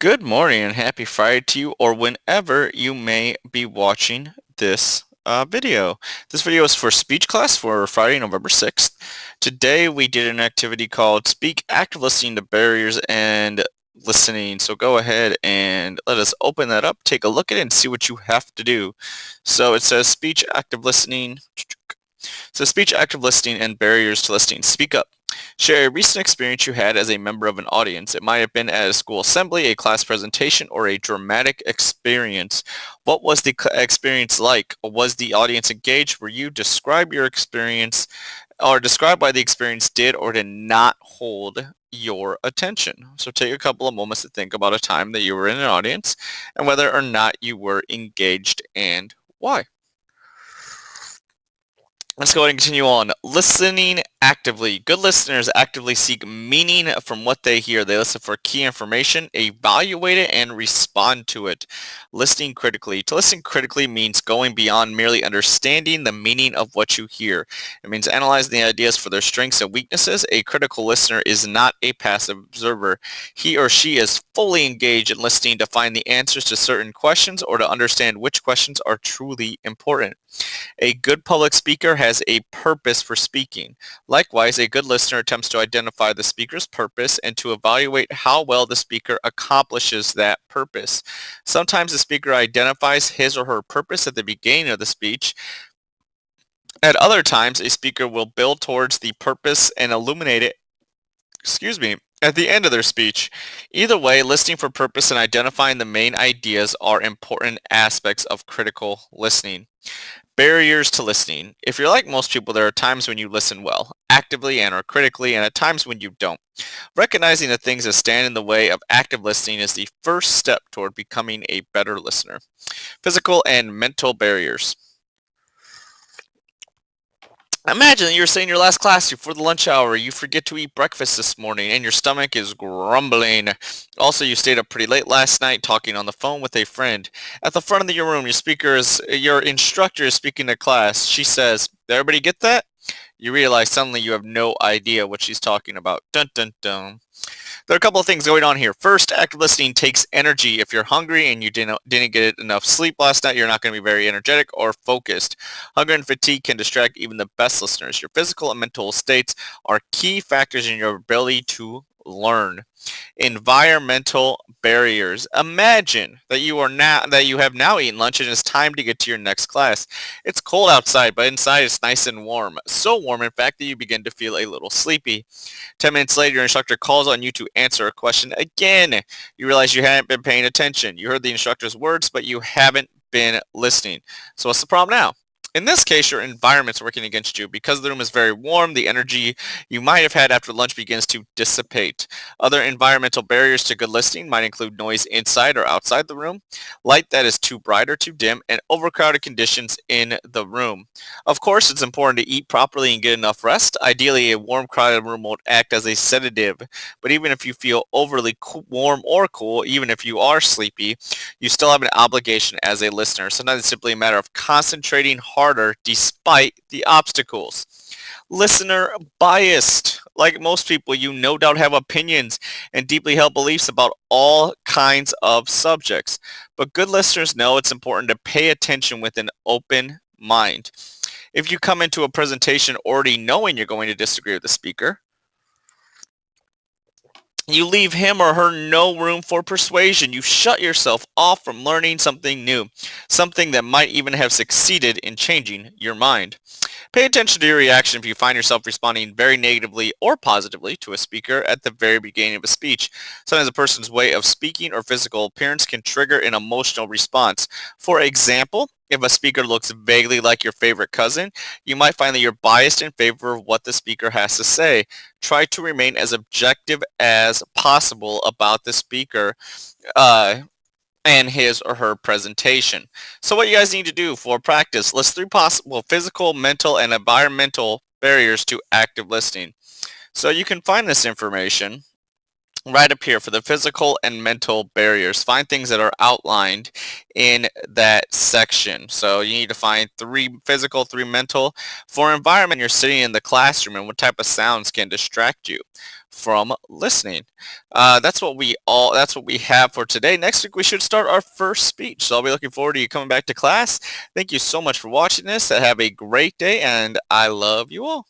Good morning and happy Friday to you, or whenever you may be watching this video. This video is for speech class for Friday, November 6th. Today we did an activity called Speak Active Listening to Barriers and Listening. So go ahead and let us open that up, take a look at it, and see what you have to do. So it says Speech Active Listening. So speech active listening and barriers to listening. Speak up. Share a recent experience you had as a member of an audience. It might have been at a school assembly, a class presentation, or a dramatic experience. What was the experience like? Was the audience engaged? Were you describe your experience or describe why the experience did or did not hold your attention? So take a couple of moments to think about a time that you were in an audience and whether or not you were engaged and why. Let's go ahead and continue on. Listening actively. Good listeners actively seek meaning from what they hear. They listen for key information, evaluate it, and respond to it. Listening critically. To listen critically means going beyond merely understanding the meaning of what you hear. It means analyzing the ideas for their strengths and weaknesses. A critical listener is not a passive observer. He or she is fully engaged in listening to find the answers to certain questions or to understand which questions are truly important. A good public speaker has a purpose for speaking. Likewise, a good listener attempts to identify the speaker's purpose and to evaluate how well the speaker accomplishes that purpose. Sometimes the speaker identifies his or her purpose at the beginning of the speech. At other times, a speaker will build towards the purpose and illuminate it, at the end of their speech. Either way, listening for purpose and identifying the main ideas are important aspects of critical listening. Barriers to listening. If you're like most people, there are times when you listen well, actively and or critically, and at times when you don't. Recognizing the things that stand in the way of active listening is the first step toward becoming a better listener. Physical and mental barriers. Imagine that you're sitting in your last class before the lunch hour. You forget to eat breakfast this morning and your stomach is grumbling. Also, you stayed up pretty late last night talking on the phone with a friend. At the front of your room, your instructor is speaking to class. She says, "Did everybody get that?" You realize suddenly you have no idea what she's talking about. Dun dun dun. There are a couple of things going on here. First, active listening takes energy. If you're hungry and you didn't get enough sleep last night, you're not going to be very energetic or focused. Hunger and fatigue can distract even the best listeners. Your physical and mental states are key factors in your ability to learn. Environmental barriers. Imagine that you have now eaten lunch and it's time to get to your next class. It's cold outside, but inside it's nice and warm. So warm, in fact, that you begin to feel a little sleepy. 10 minutes later, your instructor calls on you to answer a question again. You realize you hadn't been paying attention. You heard the instructor's words, but you haven't been listening. So what's the problem now? In this case, your environment's working against you. Because the room is very warm, the energy you might have had after lunch begins to dissipate. Other environmental barriers to good listening might include noise inside or outside the room, light that is too bright or too dim, and overcrowded conditions in the room. Of course, it's important to eat properly and get enough rest. Ideally, a warm, crowded room will act as a sedative. But even if you feel overly warm or cool, even if you are sleepy, you still have an obligation as a listener. Sometimes it's simply a matter of concentrating harder despite the obstacles. Listener biased. Like most people, you no doubt have opinions and deeply held beliefs about all kinds of subjects. But good listeners know it's important to pay attention with an open mind. If you come into a presentation already knowing you're going to disagree with the speaker, you leave him or her no room for persuasion. You shut yourself off from learning something new, something that might even have succeeded in changing your mind. Pay attention to your reaction if you find yourself responding very negatively or positively to a speaker at the very beginning of a speech. Sometimes a person's way of speaking or physical appearance can trigger an emotional response. For example, if a speaker looks vaguely like your favorite cousin, you might find that you're biased in favor of what the speaker has to say. Try to remain as objective as possible about the speaker uh, and his or her presentation. So what you guys need to do for practice, list 3 possible physical, mental, and environmental barriers to active listening. So you can find this information right up here for the physical and mental barriers. Find things that are outlined in that section. So you need to find 3 physical, 3 mental. For environment, you're sitting in the classroom and what type of sounds can distract you from listening. That's what we have for today. Next week we should start our first speech. So I'll be looking forward to you coming back to class. Thank you so much for watching this. Have a great day and I love you all.